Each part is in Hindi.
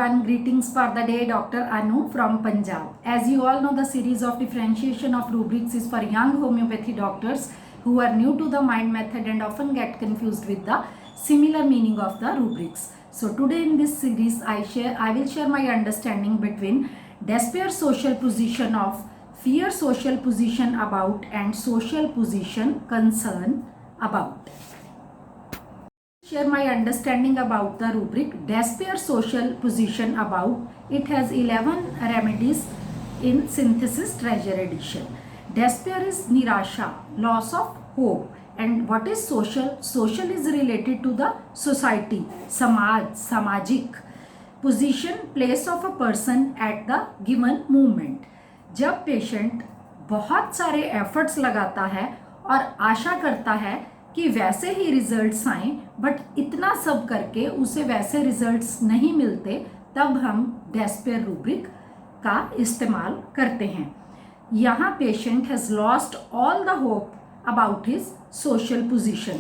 everyone, greetings for the day. Dr. Anu from Punjab. As you all know, the series of differentiation of rubrics is for young homeopathy doctors who are new to the mind method and often get confused with the similar meaning of the rubrics. So today in this series I will share my understanding between despair social position of, fear social position about, and social position concern about. Share my understanding about the rubric despair social position about. It has 11 remedies in synthesis treasure edition. Despair is nirasha, loss of hope. And what is social? Social is related to the society, samaj, samajik position, place of a person at the given moment. जब पेशेंट बहुत सारे एफर्ट्स लगाता है और आशा करता है कि वैसे ही रिजल्ट्स आएँ, बट इतना सब करके उसे वैसे रिजल्ट्स नहीं मिलते, तब हम डेस्पेयर रूब्रिक का इस्तेमाल करते हैं. यहाँ patient has lost all the hope about his social position.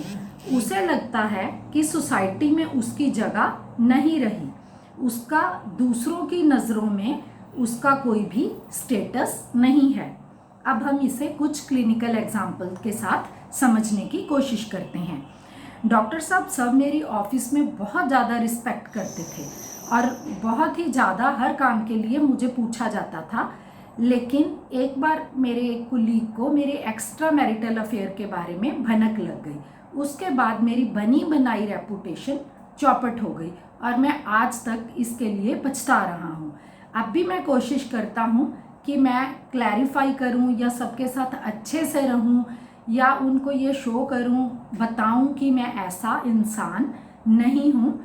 उसे लगता है कि सोसाइटी में उसकी जगह नहीं रही, उसका दूसरों की नज़रों में उसका कोई भी स्टेटस नहीं है. अब हम इसे कुछ क्लिनिकल एग्जाम्पल के साथ समझने की कोशिश करते हैं. डॉक्टर साहब सब मेरी ऑफिस में बहुत ज़्यादा रिस्पेक्ट करते थे और बहुत ही ज़्यादा हर काम के लिए मुझे पूछा जाता था. लेकिन एक बार मेरे कुलीग को मेरे एक्स्ट्रा मैरिटल अफेयर के बारे में भनक लग गई. उसके बाद मेरी बनी बनाई रेपुटेशन चौपट हो गई और मैं आज तक इसके लिए पछता रहा हूँ. अब भी मैं कोशिश करता हूँ कि मैं क्लैरिफाई करूँ या सबके साथ अच्छे से रहूँ या उनको ये शो करूँ, बताऊँ कि मैं ऐसा इंसान नहीं हूँ.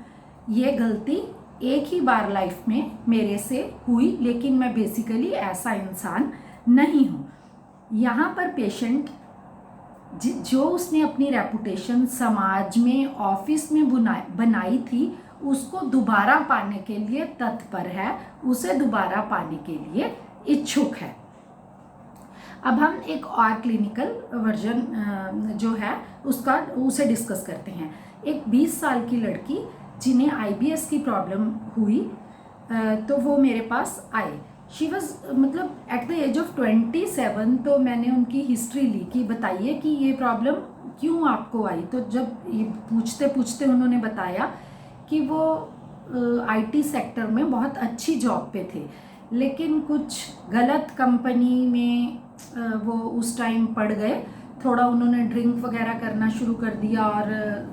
ये गलती एक ही बार लाइफ में मेरे से हुई, लेकिन मैं बेसिकली ऐसा इंसान नहीं हूँ. यहाँ पर पेशेंट जो उसने अपनी रेपुटेशन समाज में, ऑफिस में बनाई थी, उसको दोबारा पाने के लिए तत्पर है, उसे दोबारा पाने के लिए इच्छुक है. अब हम एक और क्लिनिकल वर्जन जो है उसे डिस्कस करते हैं. एक 20 साल की लड़की जिन्हें IBS की प्रॉब्लम हुई, तो वो मेरे पास आए. शी वॉज मतलब एट द एज ऑफ 27. तो मैंने उनकी हिस्ट्री ली कि बताइए कि ये प्रॉब्लम क्यों आपको आई. तो जब ये पूछते पूछते उन्होंने बताया कि वो IT सेक्टर में बहुत अच्छी जॉब पे थे, लेकिन कुछ गलत कंपनी में वो उस टाइम पड़ गए. थोड़ा उन्होंने ड्रिंक वगैरह करना शुरू कर दिया और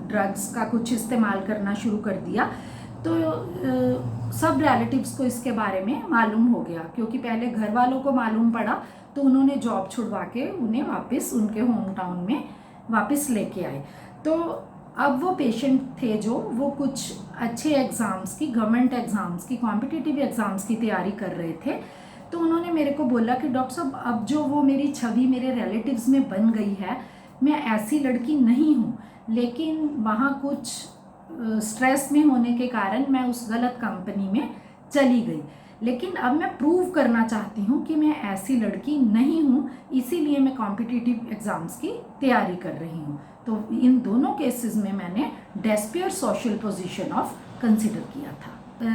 ड्रग्स का कुछ इस्तेमाल करना शुरू कर दिया. तो सब रिलेटिव्स को इसके बारे में मालूम हो गया, क्योंकि पहले घर वालों को मालूम पड़ा तो उन्होंने जॉब छुड़वा के उन्हें वापस उनके होम टाउन में वापस लेके आए. तो अब वो पेशेंट थे जो वो कुछ अच्छे एग्ज़ाम्स की, गवर्नमेंट एग्ज़ाम्स की, कॉम्पिटिटिव एग्ज़ाम्स की तैयारी कर रहे थे. तो उन्होंने मेरे को बोला कि डॉक्टर साहब अब जो वो मेरी छवि मेरे रिलेटिव्स में बन गई है, मैं ऐसी लड़की नहीं हूँ, लेकिन वहाँ कुछ स्ट्रेस में होने के कारण मैं उस गलत कंपनी में चली गई. लेकिन अब मैं प्रूव करना चाहती हूँ कि मैं ऐसी लड़की नहीं हूँ, इसीलिए मैं कॉम्पिटिटिव एग्ज़ाम्स की तैयारी कर रही हूँ. तो इन दोनों केसेस में मैंने despair social position of consider किया था.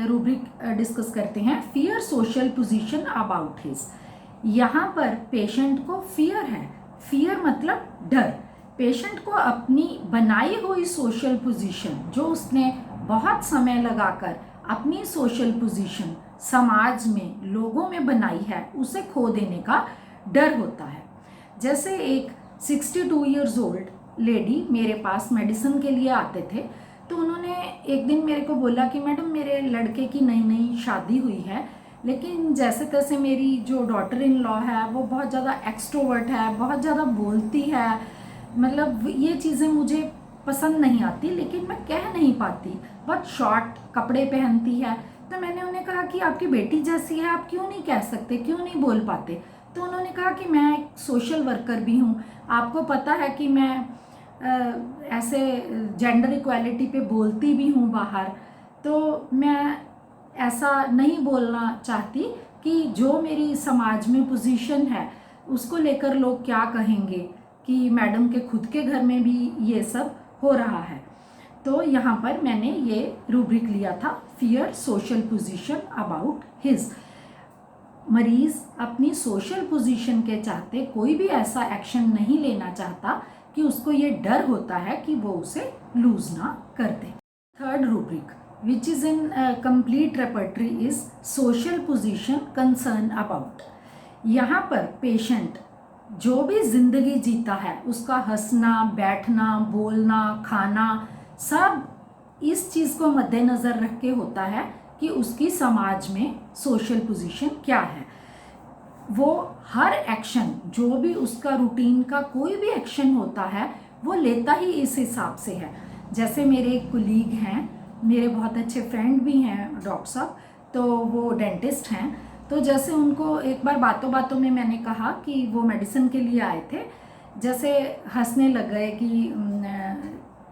रूब्रिक डिस्कस करते हैं. Fear social position about his. यहाँ पर पेशेंट को फियर है. फियर मतलब डर. पेशेंट को अपनी बनाई हुई सोशल पोजीशन, जो उसने बहुत समय लगाकर अपनी सोशल पोजीशन समाज में, लोगों में बनाई है, उसे खो देने का डर होता है. जैसे एक 62 ईयर्स ओल्ड लेडी मेरे पास मेडिसिन के लिए आते थे. तो उन्होंने एक दिन मेरे को बोला कि मैडम मेरे लड़के की नई नई शादी हुई है, लेकिन जैसे तैसे मेरी जो डॉटर इन लॉ है वो बहुत ज़्यादा एक्सट्रोवर्ट है, बहुत ज़्यादा बोलती है, मतलब ये चीज़ें मुझे पसंद नहीं आती, लेकिन मैं कह नहीं पाती. बहुत शॉर्ट कपड़े पहनती है. तो मैंने उन्हें कहा कि आपकी बेटी जैसी है, आप क्यों नहीं कह सकते, क्यों नहीं बोल पाते. तो उन्होंने कहा कि मैं एक सोशल वर्कर भी हूँ, आपको पता है कि मैं ऐसे जेंडर इक्वालिटी पे बोलती भी हूँ बाहर, तो मैं ऐसा नहीं बोलना चाहती कि जो मेरी समाज में पोजीशन है उसको लेकर लोग क्या कहेंगे कि मैडम के खुद के घर में भी ये सब हो रहा है. तो यहाँ पर मैंने ये रूब्रिक लिया था, fear social position about his. मरीज अपनी सोशल पोजीशन के चाहते कोई भी ऐसा एक्शन नहीं लेना चाहता कि उसको ये डर होता है कि वो उसे लूज ना कर दे। Third rubric which is in complete repertory is social position concern about. यहाँ पर पेशेंट जो भी जिंदगी जीता है उसका हंसना, बैठना, बोलना, खाना सब इस चीज़ को मद्देनज़र रख के होता है कि उसकी समाज में सोशल पोजीशन क्या है। वो हर एक्शन जो भी उसका रूटीन का कोई भी एक्शन होता है वो लेता ही इस हिसाब से है। जैसे मेरे एक कुलीग हैं, मेरे बहुत अच्छे फ्रेंड भी हैं डॉक्टर साहब, तो वो डेंटिस्ट हैं। तो जैसे उनको एक बार बातों बातों में मैंने कहा कि वो मेडिसिन के लिए आए थे, जैसे हंसने लग गए कि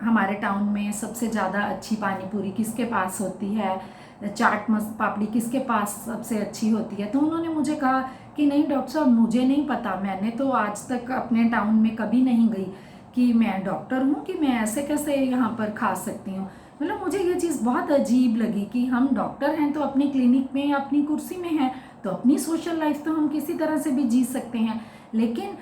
हमारे टाउन में सबसे ज़्यादा अच्छी पानी पूरी किसके पास होती है, चाट पापड़ी किसके पास सबसे अच्छी होती है। तो उन्होंने मुझे कहा कि नहीं डॉक्टर साहब मुझे नहीं पता, मैंने तो आज तक अपने टाउन में कभी नहीं गई कि मैं डॉक्टर हूँ कि मैं ऐसे कैसे यहाँ पर खा सकती हूँ। मतलब मुझे ये चीज़ बहुत अजीब लगी कि हम डॉक्टर हैं तो अपनी क्लिनिक में अपनी कुर्सी में हैं तो अपनी सोशल लाइफ तो हम किसी तरह से भी जी सकते हैं, लेकिन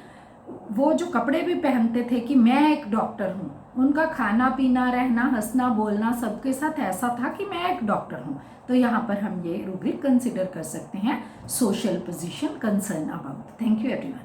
वो जो कपड़े भी पहनते थे कि मैं एक डॉक्टर हूँ, उनका खाना पीना, रहना, हंसना, बोलना सबके साथ ऐसा था कि मैं एक डॉक्टर हूँ। तो यहाँ पर हम ये रूब्रिक कंसिडर कर सकते हैं social position concern about. Thank you everyone.